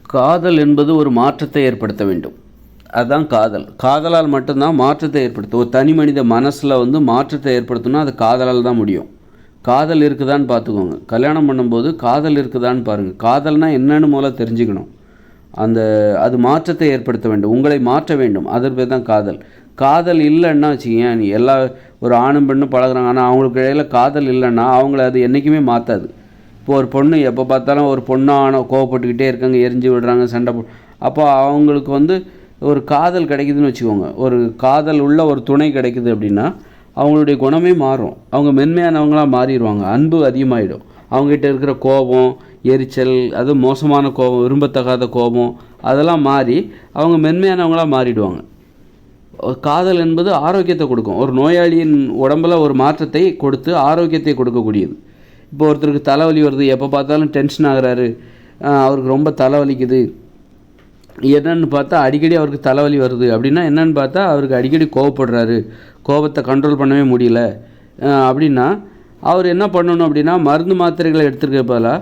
காதல் என்பது ஒரு மாற்றத்தை ஏற்படுத்த வேண்டும். அதுதான் காதல். காதலால் மட்டும்தான் மாற்றத்தை ஏற்படுத்தும். ஒரு தனி மனித மனசில் மாற்றத்தை ஏற்படுத்தணும்னா அது காதலால் தான் முடியும். காதல் இருக்குதான்னு பார்த்துக்கோங்க. கல்யாணம் பண்ணும்போது காதல் இருக்குதான்னு பாருங்கள். காதல்னால் என்னன்னு முதல்ல தெரிஞ்சுக்கணும். அது மாற்றத்தை ஏற்படுத்த வேண்டும், உங்களை மாற்ற வேண்டும். அதற்கு பேர் தான் காதல். காதல் இல்லைன்னா வச்சுக்கங்க, நீ ஒரு ஆணும் பெண்ணும் பழகுறாங்க, ஆனால் அவங்களுக்கு இடையில் காதல் இல்லைன்னா அவங்கள அது என்றைக்குமே மாற்றாது. இப்போ ஒரு பொண்ணு எப்போ பார்த்தாலும் ஒரு பொண்ணான கோவப்பட்டுக்கிட்டே இருக்காங்க, எரிஞ்சு விடுறாங்க, சண்டை அப்போ அவங்களுக்கு ஒரு காதல் கிடைக்குதுன்னு வச்சுக்கோங்க. ஒரு காதல் உள்ள ஒரு துணை கிடைக்குது அப்படின்னா அவங்களுடைய குணமே மாறும். அவங்க மென்மையானவங்களாக மாறிடுவாங்க. அன்பு அதிகமாகிடும். அவங்ககிட்ட இருக்கிற கோபம், எரிச்சல், அது மோசமான கோபம், விரும்பத்தகாத கோபம், அதெல்லாம் மாறி அவங்க மென்மையானவங்களாக மாறிடுவாங்க. காதல் என்பது ஆரோக்கியத்தை கொடுக்கும். ஒரு நோயாளியின் உடம்பில் ஒரு மாற்றத்தை கொடுத்து ஆரோக்கியத்தை கொடுக்கக்கூடியது. இப்போ ஒருத்தருக்கு தலைவலி வருது, எப்போ பார்த்தாலும் டென்ஷன் ஆகிறாரு, அவருக்கு ரொம்ப தலைவலிக்குது, என்னென்னு பார்த்தா அடிக்கடி அவருக்கு தலைவலி வருது அப்படின்னா என்னென்னு பார்த்தா அவருக்கு அடிக்கடி கோவப்படுறாரு, கோபத்தை கண்ட்ரோல் பண்ணவே முடியல அப்படின்னா அவர் என்ன பண்ணணும் அப்படின்னா மருந்து மாத்திரைகளை எடுத்துருக்க போல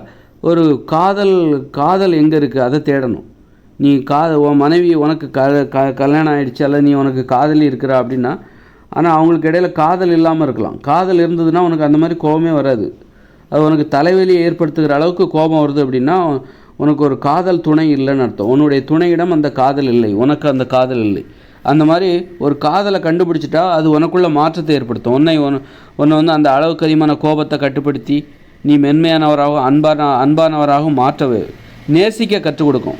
ஒரு காதல் எங்கே இருக்குது அதை தேடணும். நீ உன் மனைவி உனக்கு கல்யாணம் ஆகிடுச்சு அல்லது நீ உனக்கு காதலி இருக்கிற அப்படின்னா, ஆனால் அவங்களுக்கு இடையில காதல் இல்லாமல் இருக்கலாம். காதல் இருந்ததுன்னா உனக்கு அந்த மாதிரி கோபமே வராது. அது உனக்கு தலைவலியை ஏற்படுத்துகிற அளவுக்கு கோபம் வருது அப்படின்னா உனக்கு ஒரு காதல் துணை இல்லைன்னு அர்த்தம். உன்னுடைய துணையிடம் அந்த காதல் இல்லை, உனக்கு அந்த காதல் இல்லை. அந்த மாதிரி ஒரு காதலை கண்டுபிடிச்சிட்டா அது உனக்குள்ள மாற்றத்தை ஏற்படுத்தும். உன்னை அந்த அளவுக்கு அதிகமான கோபத்தை கட்டுப்படுத்தி நீ மென்மையானவராகவும் அன்பானவராகவும் மாற்ற நேசிக்க கற்றுக் கொடுக்கும்.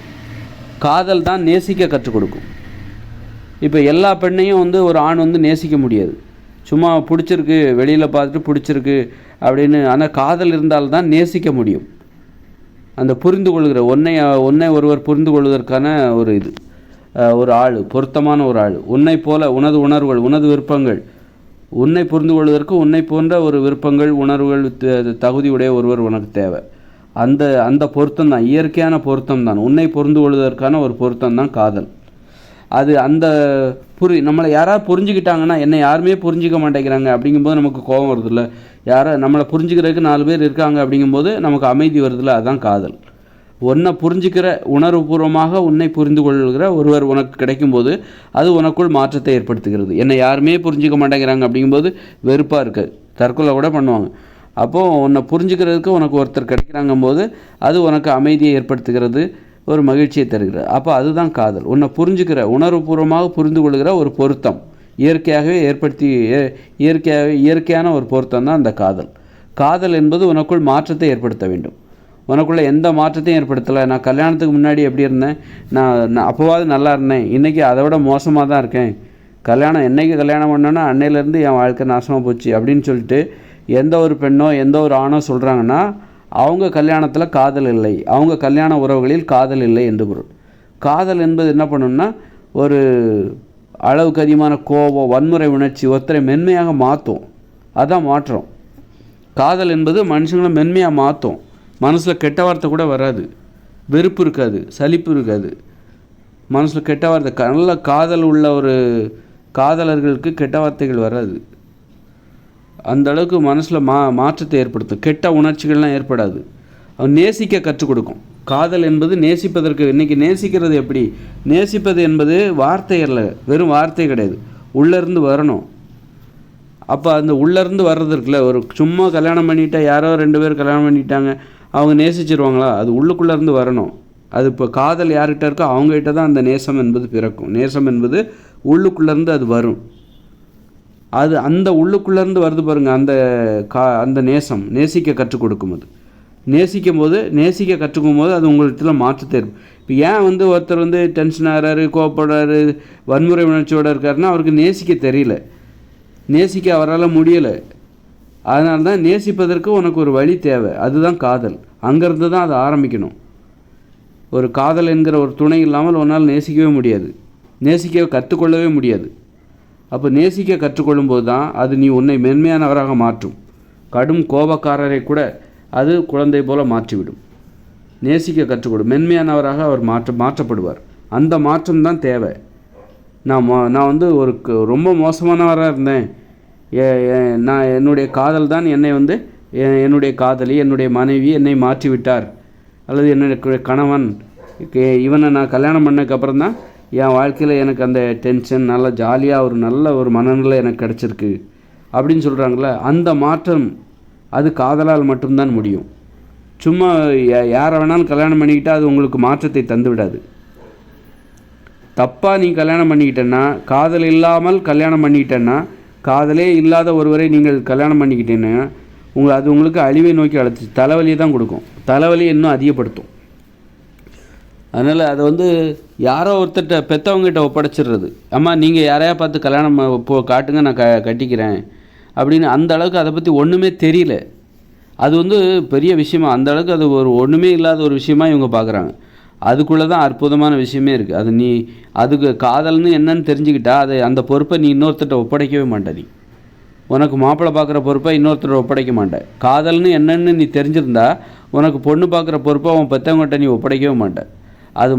காதல் தான் நேசிக்க கற்றுக் கொடுக்கும். இப்போ எல்லா பெண்ணையும் ஒரு ஆண் நேசிக்க முடியாது. சும்மா பிடிச்சிருக்கு, வெளியில் பார்த்துட்டு பிடிச்சிருக்கு அப்படின்னு. ஆனால் காதல் இருந்தால்தான் நேசிக்க முடியும். அந்த புரிந்து கொள்கிற ஒன்றை ஒருவர் புரிந்து கொள்வதற்கான ஒரு ஆள், பொருத்தமான ஒரு ஆள், உன்னை போல உனது உணர்வுகள், உனது விருப்பங்கள், உன்னை புரிந்து கொள்வதற்கு உன்னை போன்ற ஒரு விருப்பங்கள், உணர்வுகள், தகுதியுடைய ஒருவர் உனக்கு தேவை. அந்த பொருத்தம் தான் இயற்கையான பொருத்தம் தான். உன்னை புரிந்து கொள்வதற்கான ஒரு பொருத்தம் தான் காதல். அது நம்மளை யாராவது புரிஞ்சுக்கிட்டாங்கன்னா, என்னை யாருமே புரிஞ்சிக்க மாட்டேங்கிறாங்க அப்படிங்கும்போது நமக்கு கோபம் வருதில்ல. நம்மளை புரிஞ்சுக்கிறதுக்கு 4 பேர் இருக்காங்க அப்படிங்கும்போது நமக்கு அமைதி வருதில்ல. அதுதான் காதல். உன்னை புரிஞ்சுக்கிற, உணர்வுபூர்வமாக உன்னை புரிந்து கொள்கிற ஒருவர் உனக்கு கிடைக்கும்போது அது உனக்குள் மாற்றத்தை ஏற்படுத்துகிறது. என்னை யாருமே புரிஞ்சிக்க மாட்டேங்கிறாங்க அப்படிங்கும்போது வெறுப்பாக இருக்குது, தற்கொலை கூட பண்ணுவாங்க. அப்போது உன்னை புரிஞ்சுக்கிறதுக்கு உனக்கு ஒருத்தர் கிடைக்கிறாங்கும்போது அது உனக்கு அமைதியை ஏற்படுத்துகிறது, ஒரு மகிழ்ச்சியை தருகிறது. அப்போ அதுதான் காதல். உன்னை புரிஞ்சுக்கிற, உணர்வுபூர்வமாக புரிந்து கொள்கிற ஒரு பொருத்தம், இயற்கையாகவே இயற்கையான ஒரு பொருத்தம் தான் அந்த காதல். காதல் என்பது உனக்குள் மாற்றத்தை ஏற்படுத்த வேண்டும். உனக்குள்ளே எந்த மாற்றத்தையும் ஏற்படுத்தலை. நான் கல்யாணத்துக்கு முன்னாடி எப்படி இருந்தேன், நான் அப்போவாது நல்லா இருந்தேன், இன்றைக்கி அதை விட மோசமாக தான் இருக்கேன். என்னைக்கு கல்யாணம் பண்ணோன்னா அன்னையிலேருந்து என் வாழ்க்கை நாசமாக போச்சு அப்படின்னு சொல்லிட்டு எந்த ஒரு பெண்ணோ எந்த ஒரு ஆணோ சொல்கிறாங்கன்னா அவங்க கல்யாணத்தில் காதல் இல்லை, அவங்க கல்யாண உறவுகளில் காதல் இல்லை என்று பொருள். காதல் என்பது என்ன பண்ணணும்னா ஒரு அளவுக்கு அதிகமான கோபம், வன்முறை உணர்ச்சி ஒருத்தரை மென்மையாக மாற்றும். அதுதான் மாற்றம். காதல் என்பது மனுஷங்களை மென்மையாக மாற்றும். மனசில் கெட்ட வார்த்தை கூட வராது, வெறுப்பு இருக்காது, சலிப்பு இருக்காது. மனசில் கெட்ட வார்த்தை, நல்ல காதல் உள்ள ஒரு காதலர்களுக்கு கெட்ட வார்த்தைகள் வராது. அந்த அளவுக்கு மனசில் மாற்றத்தை ஏற்படுத்தும். கெட்ட உணர்ச்சிகள்லாம் ஏற்படாது. அவன் நேசிக்க கற்றுக் கொடுக்கும். காதல் என்பது நேசிப்பதற்கு. இன்றைக்கி நேசிக்கிறது எப்படி? நேசிப்பது என்பது வார்த்தை அல்ல, வெறும் வார்த்தை கிடையாது, உள்ளேருந்து வரணும். அப்போ அந்த உள்ளேருந்து வர்றதுக்குள்ள ஒரு சும்மா கல்யாணம் பண்ணிட்டா, யாரோ 2 பேர் கல்யாணம் பண்ணிட்டாங்க, அவங்க நேசிச்சிருவாங்களா? அது உள்ளுக்குள்ளேருந்து வரணும். அது இப்போ காதல் யார்கிட்ட இருக்கோ அவங்ககிட்ட தான் அந்த நேசம் என்பது பிறக்கும். நேசம் என்பது உள்ளுக்குள்ளேருந்து அது வரும். அது அந்த உள்ளுக்குள்ளேருந்து வருது பாருங்கள். அந்த நேசம் நேசிக்க கற்றுக் கொடுக்கும். அது நேசிக்க கற்றுக்கும் போது அது உங்களிடத்துல மாற்றத்தை இருக்கும். இப்போ ஏன் ஒருத்தர் டென்ஷன் ஆகிறாரு, கோவப்படுறாரு, வன்முறை உணர்ச்சியோடு இருக்காருன்னா அவருக்கு நேசிக்க தெரியல, நேசிக்க அவரால் முடியலை. அதனால தான் நேசிப்பதற்கு உனக்கு ஒரு வழி தேவை. அதுதான் காதல். அங்கேருந்து தான் அதை ஆரம்பிக்கணும். ஒரு காதல் என்கிற ஒரு துணை இல்லாமல் உன்னால் நேசிக்கவே முடியாது, நேசிக்க கற்றுக்கொள்ளவே முடியாது. அப்போ நேசிக்க கற்றுக்கொள்ளும்போது தான் அது உன்னை மென்மையானவராக மாற்றும். கடும் கோபக்காரரை கூட அது குழந்தை போல மாற்றிவிடும். நேசிக்க கற்றுக்கொடும், மென்மையானவராக அவர் மாற்றப்படுவார். அந்த மாற்றம் தான் தேவை. நான் ரொம்ப மோசமானவராக இருந்தேன், என்னுடைய காதல் தான் என்னை என்னுடைய காதலி, என்னுடைய மனைவி என்னை மாற்றிவிட்டார், அல்லது என்னுடைய கணவன் இவனை நான் கல்யாணம் பண்ணதுக்கப்புறம் தான் என் வாழ்க்கையில் எனக்கு அந்த டென்ஷன் நல்லா ஜாலியாக நல்ல ஒரு மனநிலை எனக்கு கிடச்சிருக்கு அப்படின்னு சொல்கிறாங்களே, அந்த மாற்றம் அது காதலால் மட்டும்தான் முடியும். சும்மா யாரை வேணாலும் கல்யாணம் பண்ணிக்கிட்டால் அது உங்களுக்கு மாற்றத்தை தந்து விடாது. தப்பாக நீ கல்யாணம் பண்ணிக்கிட்டேன்னா, காதல் இல்லாமல் கல்யாணம் பண்ணிக்கிட்டேன்னா, காதலே இல்லாத ஒருவரை நீங்கள் கல்யாணம் பண்ணிக்கிட்டேன்னா அது உங்களுக்கு அழிவை நோக்கி அழைச்சி தலைவலியை தான் கொடுக்கும். தலைவலியை இன்னும் அதிகப்படுத்தும். அதனால் அதை யாரோ ஒருத்தர்கிட்ட பெற்றவங்ககிட்ட ஒப்படைச்சிடுறது. அம்மா நீங்கள் யாரையா பார்த்து கல்யாணம் காட்டுங்க, நான் கட்டிக்கிறேன் அப்படின்னு. அந்த அளவுக்கு அதை பற்றி ஒன்றுமே தெரியல. அது பெரிய விஷயமா, அந்த அளவுக்கு அது ஒன்றுமே இல்லாத ஒரு விஷயமா இவங்க பார்க்குறாங்க. அதுக்குள்ளே தான் அற்புதமான விஷயமே இருக்குது. அது அதுக்கு காதல்னு என்னன்னு தெரிஞ்சுக்கிட்டா அந்த பொறுப்பை நீ இன்னொருத்தர்கிட்ட ஒப்படைக்கவே மாட்டே. உனக்கு மாப்பிள்ளை பார்க்குற பொறுப்பை இன்னொருத்தர் ஒப்படைக்க மாட்டேன். காதல்னு என்னன்னு நீ தெரிஞ்சிருந்தா உனக்கு பொண்ணு பார்க்குற பொறுப்பை அவன் பெற்றவங்ககிட்ட நீ ஒப்படைக்கவே மாட்டேன். அது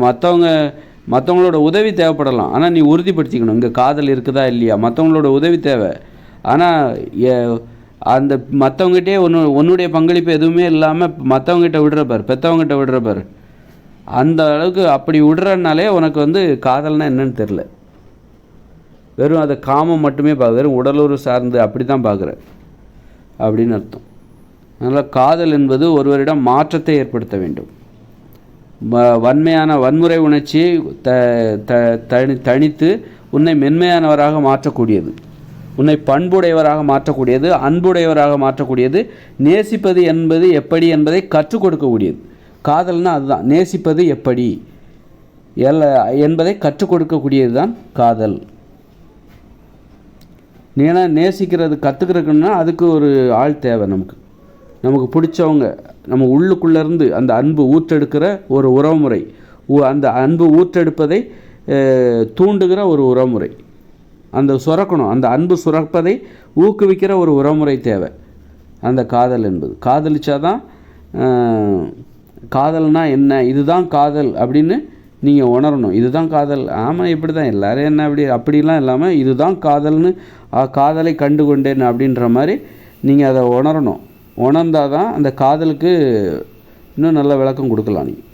மற்றவங்களோட உதவி தேவைப்படலாம், ஆனால் நீ உறுதிப்படுத்திக்கணும் இங்கே காதல் இருக்குதா இல்லையா. மற்றவங்களோட உதவி தேவை, ஆனால் அந்த மற்றவங்ககிட்டே உன்னுடைய பங்களிப்பு எதுவுமே இல்லாமல் மற்றவங்ககிட்ட விடுறப்பார், பெற்றவங்ககிட்ட விடுறப்பார். அந்த அளவுக்கு அப்படி விடுறனாலே உனக்கு காதல்னால் என்னன்னு தெரில. வெறும் அதை காமம் மட்டுமே வெறும் உடலுறு சார்ந்து அப்படி தான் பார்க்குற அப்படின்னு அர்த்தம். அதனால் காதல் என்பது ஒருவரிடம் மாற்றத்தை ஏற்படுத்த வேண்டும். வன்முறை உணர்ச்சியை தணித்து உன்னை மென்மையானவராக மாற்றக்கூடியது, உன்னை பண்புடையவராக மாற்றக்கூடியது, அன்புடையவராக மாற்றக்கூடியது, நேசிப்பது என்பது எப்படி என்பதை கற்றுக் கொடுக்கக்கூடியது. காதல்னால் அதுதான், நேசிப்பது எப்படி என்பதை கற்றுக் கொடுக்கக்கூடியது தான் காதல். ஏன்னா நேசிக்கிறது கற்றுக்கிறதுக்குன்னா அதுக்கு ஒரு ஆள் தேவை. நமக்கு பிடிச்சவங்க நம்ம உள்ளுக்குள்ளேருந்து அந்த அன்பு ஊற்றெடுக்கிற ஒரு உறவுமுறை, அந்த அன்பு ஊற்றெடுப்பதை தூண்டுகிற ஒரு உறவுமுறை, அந்த சுரக்கணும், அந்த அன்பு சுரப்பதை ஊக்குவிக்கிற ஒரு உறவுமுறை தேவை. அந்த காதல் என்பது காதலிச்சாதான். காதல்னால் என்ன, இதுதான் காதல் அப்படின்னு நீங்கள் உணரணும். இதுதான் காதல். ஆமாம், இப்படி தான் எல்லோரும் என்ன அப்படிலாம் இல்லாமல் இதுதான் காதல்னு காதலை கண்டு கொண்டேன் அப்படின்ற மாதிரி நீங்கள் அதை உணரணும். உணர்ந்தால் தான் அந்த காதலுக்கு இன்னும் நல்ல விளக்கம் கொடுக்கலாம். நீங்கள்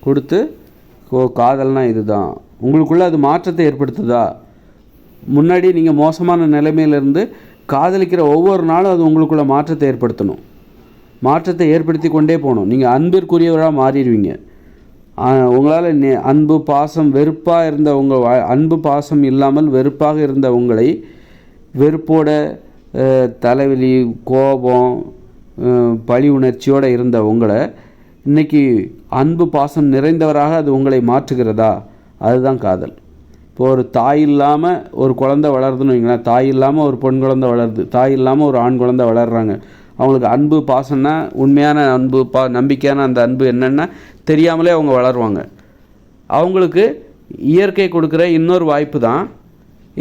கொடுத்து காதல்னால் இதுதான், உங்களுக்குள்ளே அது மாற்றத்தை ஏற்படுத்துதா. முன்னாடி நீங்கள் மோசமான நிலைமையிலேருந்து காதலிக்கிற ஒவ்வொரு நாளும் அது உங்களுக்குள்ள மாற்றத்தை ஏற்படுத்தணும். மாற்றத்தை ஏற்படுத்தி கொண்டே போகணும். நீங்கள் அன்பிற்குரியவராக மாறிடுவீங்க. உங்களால் அன்பு பாசம் வெறுப்பாக இருந்த அன்பு பாசம் இல்லாமல் வெறுப்பாக இருந்த உங்களை, வெறுப்போட தலைவலி கோபம் பழி உணர்ச்சியோடு இருந்த உங்களை இன்றைக்கி அன்பு பாசம் நிறைந்தவராக அது உங்களை மாற்றுகிறதா. அதுதான் காதல். இப்போ ஒரு தாய் இல்லாமல் ஒரு குழந்தை வளருதுன்னு வைங்களேன். தாய் இல்லாமல் ஒரு பெண் குழந்தை வளருது, தாய் இல்லாமல் ஒரு ஆண் குழந்தை வளர்கிறாங்க. அவங்களுக்கு அன்பு பாசம்னா, உண்மையான அன்பு நம்பிக்கையான அந்த அன்பு என்னென்னா தெரியாமலே அவங்க வளருவாங்க. அவங்களுக்கு இயற்கை கொடுக்குற இன்னொரு வாய்ப்பு தான்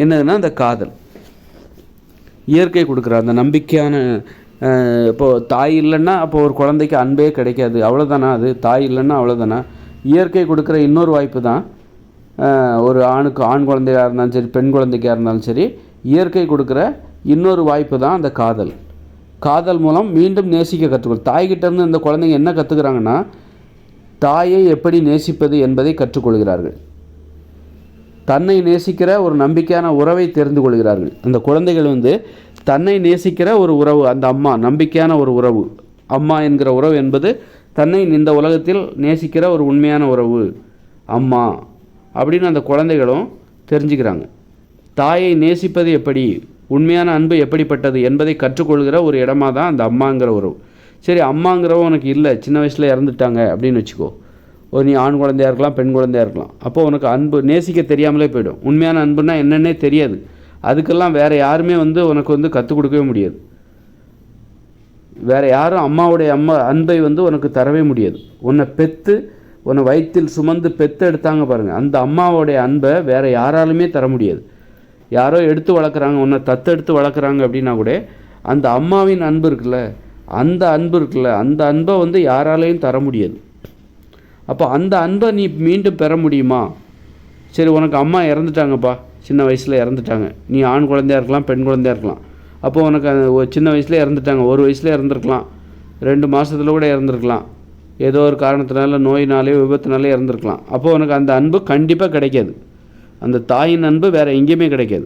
என்னதுன்னா அந்த காதல். இயற்கை கொடுக்குற அந்த நம்பிக்கையான, இப்போது தாய் இல்லைன்னா அப்போ ஒரு குழந்தைக்கு அன்பே கிடைக்காது, அவ்வளோதானா. அது தாய் இல்லைன்னா அவ்வளோதானா. இயற்கை கொடுக்குற இன்னொரு வாய்ப்பு தான் ஒரு ஆண் குழந்தையாக இருந்தாலும் சரி, பெண் குழந்தைக்காக இருந்தாலும் சரி, இயற்கை கொடுக்குற இன்னொரு வாய்ப்பு தான் அந்த காதல். காதல் மூலம் மீண்டும் நேசிக்க கற்றுக்கொள். தாய்கிட்டேருந்து இந்த குழந்தைங்க என்ன கற்றுக்கிறாங்கன்னா, தாயை எப்படி நேசிப்பது என்பதை கற்றுக்கொள்கிறார்கள். தன்னை நேசிக்கிற ஒரு நம்பிக்கையான உறவை தெரிந்து கொள்கிறார்கள். அந்த குழந்தைகள் தன்னை நேசிக்கிற ஒரு உறவு, அந்த அம்மா நம்பிக்கையான ஒரு உறவு, அம்மா என்கிற உறவு என்பது தன்னை இந்த உலகத்தில் நேசிக்கிற ஒரு உண்மையான உறவு அம்மா அப்படின்னு அந்த குழந்தைகளும் தெரிஞ்சுக்கிறாங்க. தாயை நேசிப்பது எப்படி, உண்மையான அன்பு எப்படிப்பட்டது என்பதை கற்றுக்கொள்கிற ஒரு இடமா தான் அந்த அம்மாங்கிற உறவு. சரி, அம்மாங்கிறவ உனக்கு இல்லை, சின்ன வயசில் இறந்துட்டாங்க அப்படின்னு வச்சுக்கோ. நீ ஆண் குழந்தையாக இருக்கலாம், பெண் குழந்தையாக இருக்கலாம். அப்போது உனக்கு அன்பு நேசிக்க தெரியாமலே போயிடும். உண்மையான அன்புன்னா என்னென்னே தெரியாது. அதுக்கெல்லாம் வேறு யாருமே உனக்கு கற்றுக் கொடுக்கவே முடியாது. வேறு யாரும் அம்மாவுடைய அன்பை உனக்கு தரவே முடியாது. உன்னை பெற்று உன்னை வயிற்றில் சுமந்து பெற்று எடுத்தாங்க பாருங்கள், அந்த அம்மாவோடைய அன்பை வேறு யாராலுமே தர முடியாது. யாரோ எடுத்து வளர்க்குறாங்க, உன்னை தத்தெடுத்து வளர்க்குறாங்க அப்படின்னா கூட அந்த அம்மாவின் அன்பு இருக்குல்ல, அந்த அன்பை யாராலையும் தர முடியாது. அப்போ அந்த அன்பை நீ மீண்டும் பெற முடியுமா? சரி, உனக்கு அம்மா இறந்துட்டாங்கப்பா, சின்ன வயசில் இறந்துட்டாங்க. நீ ஆண் குழந்தையாக இருக்கலாம், பெண் குழந்தையாக இருக்கலாம். அப்போது உனக்கு சின்ன வயசில் இறந்துட்டாங்க, ஒரு வயசில் இறந்துருக்கலாம், 2 மாதத்தில் கூட இறந்துருக்கலாம், ஏதோ ஒரு காரணத்தினால நோயினாலே விபத்துனாலே இறந்துருக்கலாம். அப்போது உனக்கு அந்த அன்பு கண்டிப்பாக கிடைக்காது. அந்த தாயின் அன்பு வேறு எங்கேயுமே கிடைக்காது.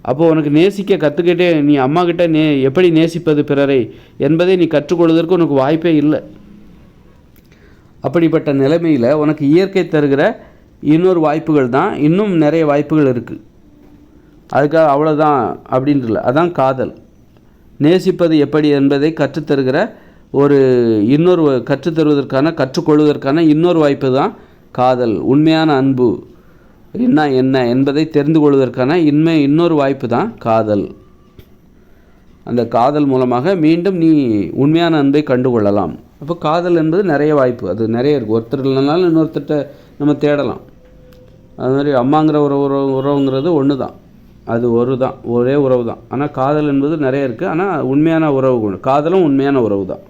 அப்போது உனக்கு நேசிக்க கற்றுக்கிட்டே நீ அம்மாக்கிட்ட எப்படி நேசிப்பது பிறரை என்பதை நீ கற்றுக்கொள்வதற்கு உனக்கு வாய்ப்பே இல்லை. அப்படிப்பட்ட நிலைமையில் உனக்கு இயற்கை தருகிற இன்னொரு வாய்ப்புகள் தான், இன்னும் நிறைய வாய்ப்புகள் இருக்குது. அதுக்காக அவ்வளோதான் அப்படின்ட்டு இல்லை. அதான் காதல். நேசிப்பது எப்படி என்பதை கற்றுத்தருகிற இன்னொரு கற்றுக்கொள்வதற்கான இன்னொரு வாய்ப்பு தான் காதல். உண்மையான அன்பு என்ன என்பதை தெரிந்து கொள்வதற்கான இன்னொரு வாய்ப்பு தான் காதல். அந்த காதல் மூலமாக மீண்டும் நீ உண்மையான அன்பை கண்டுகொள்ளலாம். அப்போ காதல் என்பது நிறைய வாய்ப்பு, அது நிறைய இருக்குது. ஒருத்தர் இல்லைனாலும் இன்னொருத்தட்ட நம்ம தேடலாம். அது மாதிரி அம்மாங்கிற உறவுங்கிறது ஒன்று தான், அது ஒரே உறவு தான். ஆனால் காதல் என்பது நிறைய இருக்குது. ஆனால் உண்மையான உறவு, காதலும் உண்மையான உறவு தான்.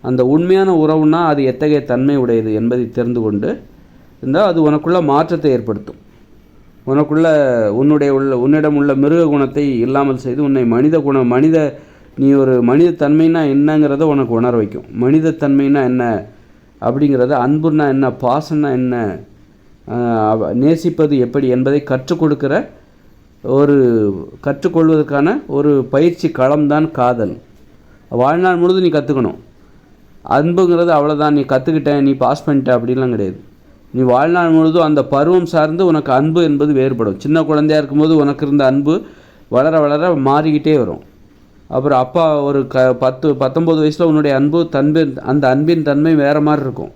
அந்த உண்மையான உறவுனா அது எத்தகைய தன்மை உடையது என்பதை தெரிந்து கொண்டு இருந்தால் அது உனக்குள்ள மாற்றத்தை ஏற்படுத்தும். உன்னிடம் உள்ள மிருக குணத்தை இல்லாமல் செய்து உன்னை நீ ஒரு மனித தன்மைனா என்னங்கிறத உனக்கு உணர வைக்கும். மனித தன்மைனா என்ன அப்படிங்கிறத, அன்புன்னா என்ன, பாசம்னா என்ன, நேசிப்பது எப்படி என்பதை கற்றுக்கொள்வதற்கான ஒரு பயிற்சி களம்தான் காதல். வாழ்நாள் முழுதும் நீ கற்றுக்கணும். அன்புங்கிறது அவ்வளோதான், நீ கற்றுக்கிட்டேன், நீ பாஸ் பண்ணிட்ட அப்படிலாம் கிடையாது. நீ வாழ்நாள் முழுதும் அந்த பருவம் சார்ந்து உனக்கு அன்பு என்பது வேறுபடும். சின்ன குழந்தையாக இருக்கும்போது உனக்கு இருந்த அன்பு வளர வளர மாறிக்கிட்டே வரும். அப்புறம் அப்பா ஒரு 19 வயசில் உன்னுடைய அந்த அன்பின் தன்மை வேறு மாதிரி இருக்கும்,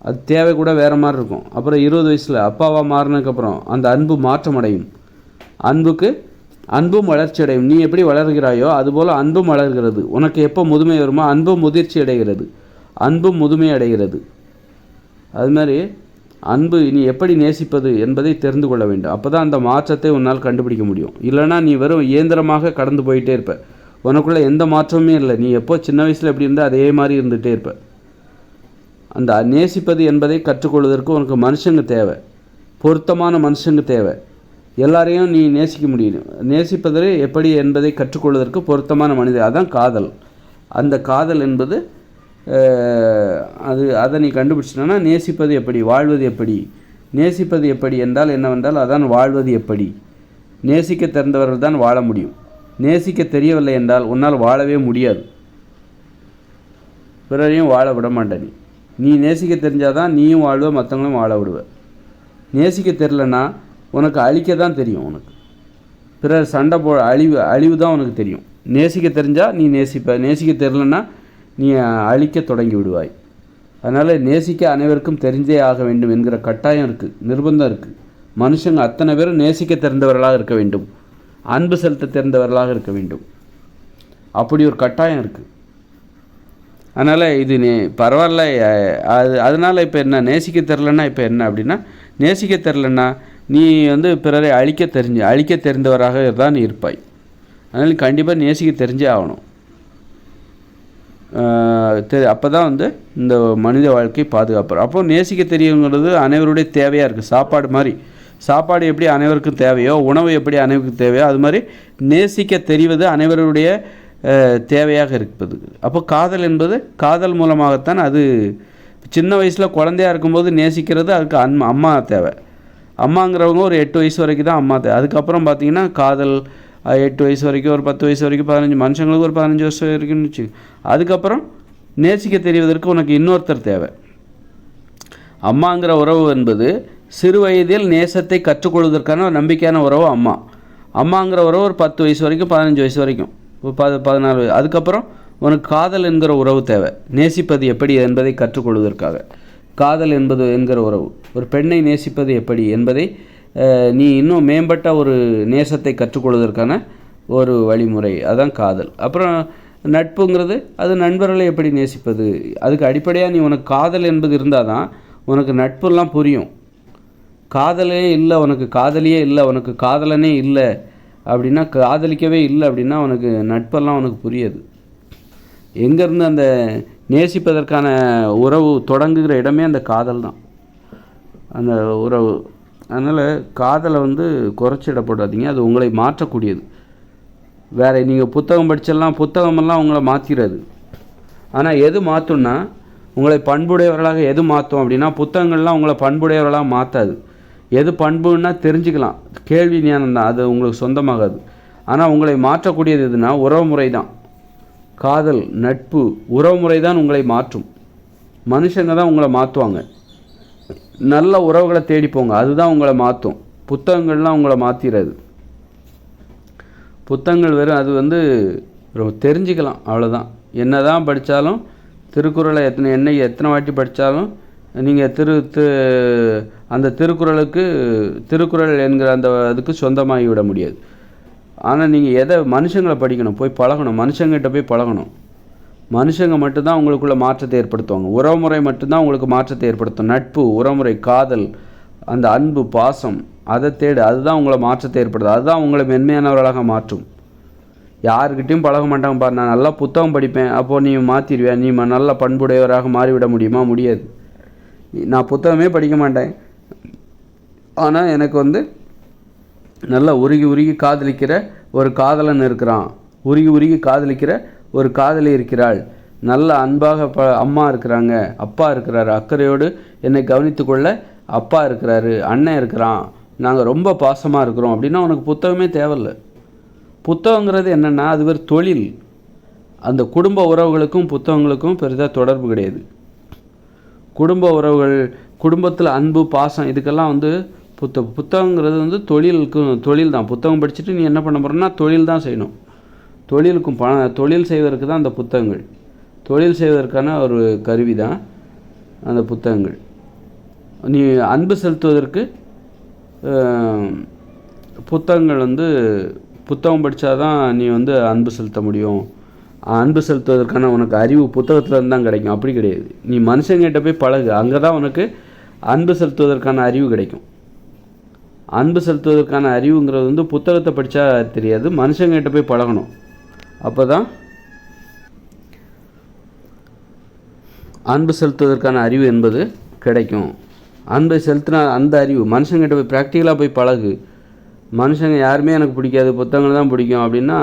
அது தேவை கூட வேறு மாதிரி இருக்கும். அப்புறம் 20 வயசில் அப்பாவாக மாறினதுக்கப்புறம் அந்த அன்பு மாற்றம் அடையும். அன்பும் வளர்ச்சி அடையும். நீ எப்படி வளர்கிறாயோ அதுபோல் அன்பும் வளர்கிறது. உனக்கு எப்போ முதுமை வருமோ அன்பும் முதிர்ச்சி அடைகிறது, அன்பும் முதுமை அடைகிறது. அது மாதிரி அன்பு நீ எப்படி நேசிப்பது என்பதை தெரிந்து கொள்ள வேண்டும். அப்போ தான் அந்த மாற்றத்தை உன்னால் கண்டுபிடிக்க முடியும். இல்லைனா நீ வெறும் இயந்திரமாக கடந்து போயிட்டே இருப்ப, உனக்குள்ளே எந்த மாற்றமுமே இல்லை. நீ எப்போ சின்ன வயசில் எப்படி இருந்தால் அதே மாதிரி இருந்துகிட்டே இருப்ப. அந்த நேசிப்பது என்பதை கற்றுக்கொள்வதற்கு உனக்கு மனுஷங்க தேவை, பொருத்தமான மனுஷங்க தேவை. எல்லாரையும் நீ நேசிக்க முடியும். நேசிப்பது எப்படி என்பதை கற்றுக்கொள்வதற்கு பொருத்தமான மனிதர், அதுதான் காதல். அந்த காதல் என்பது அதை நீ கண்டுபிடிச்சிட்டனா நேசிப்பது எப்படி, வாழ்வது எப்படி. நேசிப்பது எப்படி என்றால் என்னவென்றால் அதான் வாழ்வது எப்படி. நேசிக்க தெரிந்தவர்கள் தான் வாழ முடியும். நேசிக்க தெரியவில்லை என்றால் உன்னால் வாழவே முடியாது. பிறரையும் வாழ விட மாட்டேன். நீ நேசிக்க தெரிஞ்சாதான் நீயும் வாழ்வ, மற்றவங்களும் வாழ விடுவ. நேசிக்க தெரிலனா உனக்கு அழிக்க தான் தெரியும். உனக்கு பிறர் சண்டை அழிவு தான் உனக்கு தெரியும். நேசிக்க தெரிஞ்சால் நீ நேசிப்ப, நேசிக்க தெரிலனா நீ அழிக்க தொடங்கி விடுவாய். அதனால் நேசிக்க அனைவருக்கும் தெரிஞ்சே ஆக வேண்டும் என்கிற கட்டாயம் இருக்குது, நிர்பந்தம் இருக்குது. மனுஷங்க அத்தனை பேரும் நேசிக்க தெரிந்தவர்களாக இருக்க வேண்டும், அன்பு செலுத்த தெரிந்தவர்களாக இருக்க வேண்டும். அப்படி ஒரு கட்டாயம் இருக்குது. அதனால் இது பரவாயில்ல. அதனால் இப்போ என்ன, நேசிக்க தெரிலன்னா இப்போ என்ன அப்படின்னா, நேசிக்க தெரிலன்னா நீ பிறரை அழிக்க தெரிந்தவராக தான் நீ இருப்பாய். அதனால் கண்டிப்பாக நேசிக்க தெரிஞ்சே ஆகணும். அப்போ தான் இந்த மனித வாழ்க்கை பாதுகாப்பு. அப்போ நேசிக்க தெரியுங்கிறது அனைவருடைய தேவையாக இருக்குது. சாப்பாடு மாதிரி, சாப்பாடு எப்படி அனைவருக்கும் தேவையோ, உணவு எப்படி அனைவருக்கும் தேவையோ, அது மாதிரி நேசிக்க தெரிவது அனைவருடைய தேவையாக இருப்பது. அப்போ காதல் என்பது காதல் மூலமாகத்தான். அது சின்ன வயசில் குழந்தையாக இருக்கும்போது நேசிக்கிறது, அதுக்கு அம்மா தேவை. அம்மாங்கிறவங்க ஒரு 8 வயசு வரைக்கும் தான் அம்மா தேவை. அதுக்கப்புறம் பார்த்திங்கன்னா காதல் 8 வயசு வரைக்கும், ஒரு 10 வயசு வரைக்கும், 15 மனுஷங்களுக்கு ஒரு 15 வருஷம் வரைக்கும்னு வச்சு. அதுக்கப்புறம் நேசிக்க தெரிவதற்கு உனக்கு இன்னொருத்தர் தேவை. அம்மாங்கிற உறவு என்பது சிறு வயதில் நேசத்தை கற்றுக்கொள்வதற்கான ஒரு நம்பிக்கையான உறவு அம்மா. அம்மாங்கிற உறவு ஒரு 10 வயசு வரைக்கும், 15 வயசு வரைக்கும், 14 வயசு. அதுக்கப்புறம் உனக்கு காதல் என்கிற உறவு தேவை, நேசிப்பது எப்படி என்பதை கற்றுக்கொள்வதற்காக. காதல் என்கிற உறவு, ஒரு பெண்ணை நேசிப்பது எப்படி என்பதை நீ இன்னும் மேம்பட்ட ஒரு நேசத்தை கற்றுக்கொள்வதற்கான ஒரு வழிமுறை, அதான் காதல். அப்புறம் நட்புங்கிறது, அது நண்பர்களை எப்படி நேசிப்பது. அதுக்கு அடிப்படையாக உனக்கு காதல் என்பது இருந்தால் தான் உனக்கு நட்பெல்லாம் புரியும். காதலே இல்லை உனக்கு, காதலியே இல்லை உனக்கு, காதலனே இல்லை அப்படின்னா, காதலிக்கவே இல்லை அப்படின்னா உனக்கு நட்பெல்லாம் உனக்கு புரியாது. எங்கேருந்து அந்த நேசிப்பதற்கான உறவு தொடங்குகிற இடமே அந்த காதல் தான், அந்த உறவு. அதனால் காதலை குறைச்சிடப்படாதீங்க, அது உங்களை மாற்றக்கூடியது. வேறு நீங்கள் புத்தகமெல்லாம் உங்களை மாற்றிடாது. ஆனால் எது மாற்றும்னா உங்களை பண்புடையவர்களாக எது மாற்றும் அப்படின்னா, புத்தகங்கள்லாம் உங்களை பண்புடையவர்களாக மாற்றாது. எது பண்புன்னா தெரிஞ்சுக்கலாம், கேள்வி ஞானம் தான், அது உங்களுக்கு சொந்தமாகாது. ஆனால் உங்களை மாற்றக்கூடியது எதுனா உறவுமுறை தான். காதல், நட்பு, உறவுமுறை தான் உங்களை மாற்றும். மனுஷங்க தான் உங்களை மாற்றுவாங்க. நல்ல உறவுகளை தேடிப்போங்க, அதுதான் உங்களை மாற்றும். புத்தகங்கள்லாம் உங்களை மாற்றிடாது. புத்தகங்கள் வெறும் அது தெரிஞ்சுக்கலாம், அவ்வளோதான். என்ன தான் படித்தாலும் திருக்குறளை எத்தனை வாட்டி படித்தாலும் நீங்கள் அந்த திருக்குறள் என்கிற அந்த அதுக்கு சொந்தமாகி விட முடியாது. ஆனால் நீங்கள் மனுஷங்களை படிக்கணும், போய் பழகணும், மனுஷங்கிட்ட போய் பழகணும். மனுஷங்க மட்டும்தான் உங்களுக்குள்ள மாற்றத்தை ஏற்படுத்துவாங்க. உறவுமுறை மட்டும்தான் உங்களுக்கு மாற்றத்தை ஏற்படுத்தும். நட்பு, உறவுமுறை, காதல், அந்த அன்பு, பாசம், அதை தேடு, அதுதான் உங்களை மாற்றத்தை ஏற்படுத்தும். அதுதான் உங்களை மென்மையானவர்களாக மாற்றும். யாருக்கிட்டையும் பழக மாட்டாங்க. நான் நல்லா புத்தகம் படிப்பேன், அப்போது நீ மாற்றிடுவியா, நீ நல்ல பண்புடையவராக மாறிவிட முடியுமா? முடியாது. நான் புத்தகமே படிக்க மாட்டேன், ஆனால் எனக்கு நல்லா உருகி காதலிக்கிற ஒரு காதலன் இருக்கிறான், உருகி காதலிக்கிற ஒரு காதலி இருக்கிறாள், நல்ல அன்பாக அம்மா இருக்கிறாங்க, அப்பா இருக்கிறாரு, அக்கறையோடு என்னை கவனித்து கொள்ள அப்பா இருக்கிறாரு, அண்ணன் இருக்கிறான், நாங்கள் ரொம்ப பாசமாக இருக்கிறோம் அப்படின்னா உனக்கு புத்தகமே தேவையில்லை. புத்தகங்கிறது என்னென்னா அது ஒரு தொழில். அந்த குடும்ப உறவுகளுக்கும் புத்தகங்களுக்கும் பெரிதாக தொடர்பு கிடையாது. குடும்ப உறவுகள், குடும்பத்தில் அன்பு, பாசம், இதுக்கெல்லாம் புத்தகங்கிறது தொழில் தான். புத்தகம் படிச்சுட்டு நீ என்ன பண்ண போகிறன்னா தொழில் தான் செய்யணும். தொழில் செய்வதற்கு தான் அந்த புத்தகங்கள். தொழில் செய்வதற்கான ஒரு கருவி தான் அந்த புத்தகங்கள். நீ அன்பு செலுத்துவதற்கு புத்தகங்கள் புத்தகம் படித்தா தான் நீ அன்பு செலுத்த முடியும். அன்பு செலுத்துவதற்கான உனக்கு அறிவு புத்தகத்துலேருந்து தான் கிடைக்கும். அப்படி கிடையாது. நீ மனுஷங்கிட்ட போய் பழகு, அங்கே தான் உனக்கு அன்பு செலுத்துவதற்கான அறிவு கிடைக்கும். அன்பு செலுத்துவதற்கான அறிவுங்கிறது புத்தகத்தை படித்தா தெரியாது, மனுஷங்கிட்ட போய் பழகணும். அப்போ தான் அன்பு செலுத்துவதற்கான அறிவு என்பது கிடைக்கும். அன்பை செலுத்தினா அந்த அறிவு மனுஷங்கிட்ட போய் ப்ராக்டிக்கலாக போய் பழகு. மனுஷங்க யாருமே எனக்கு பிடிக்காது, புத்தகங்கள் தான் பிடிக்கும் அப்படின்னா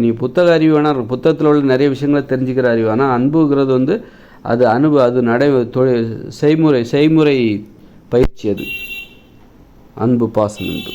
நீ புத்தக அறிவு வேணால் புத்தகத்தில் உள்ள நிறைய விஷயங்களை தெரிஞ்சுக்கிற அறிவு. ஆனால் அன்புங்கிறது அது அது செய்முறை பயிற்சி. அது அன்பு, பாசம், அன்பு.